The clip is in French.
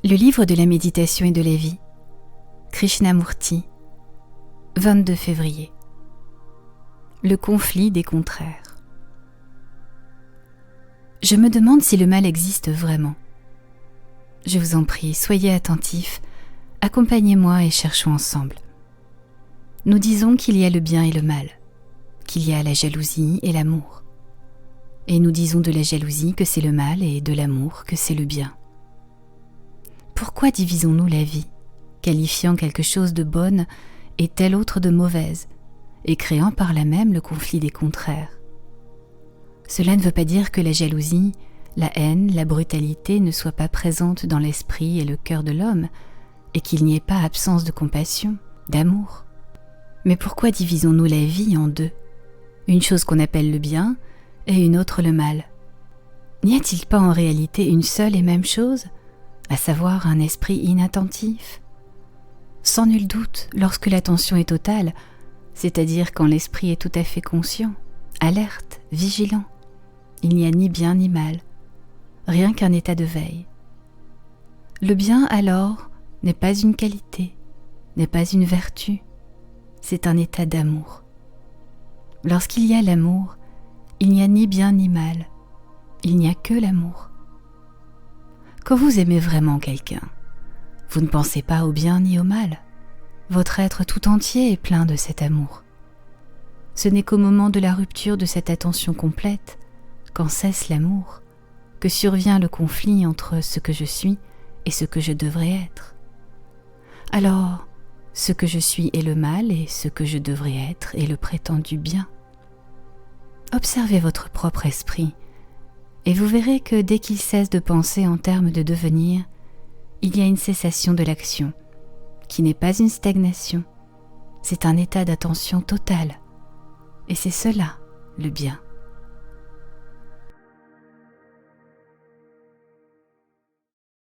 Le livre de la méditation et de la vie, Krishnamurti, 22 février. Le conflit des contraires. Je me demande si le mal existe vraiment. Je vous en prie, soyez attentifs, accompagnez-moi et cherchons ensemble. Nous disons qu'il y a le bien et le mal, qu'il y a la jalousie et l'amour. Et nous disons de la jalousie que c'est le mal et de l'amour que c'est le bien. Pourquoi divisons-nous la vie, qualifiant quelque chose de bonne et telle autre de mauvaise, et créant par là même le conflit des contraires? Cela ne veut pas dire que la jalousie, la haine, la brutalité ne soient pas présentes dans l'esprit et le cœur de l'homme, et qu'il n'y ait pas absence de compassion, d'amour. Mais pourquoi divisons-nous la vie en deux, une chose qu'on appelle le bien et une autre le mal? N'y a-t-il pas en réalité une seule et même chose, à savoir un esprit inattentif? Sans nul doute, lorsque l'attention est totale, c'est-à-dire quand l'esprit est tout à fait conscient, alerte, vigilant, il n'y a ni bien ni mal, rien qu'un état de veille. Le bien, alors, n'est pas une qualité, n'est pas une vertu, c'est un état d'amour. Lorsqu'il y a l'amour, il n'y a ni bien ni mal, il n'y a que l'amour. Quand vous aimez vraiment quelqu'un, vous ne pensez pas au bien ni au mal. Votre être tout entier est plein de cet amour. Ce n'est qu'au moment de la rupture de cette attention complète, quand cesse l'amour, que survient le conflit entre ce que je suis et ce que je devrais être. Alors, ce que je suis est le mal et ce que je devrais être est le prétendu bien. Observez votre propre esprit, et vous verrez que dès qu'il cesse de penser en termes de devenir, il y a une cessation de l'action, qui n'est pas une stagnation, c'est un état d'attention totale, et c'est cela le bien.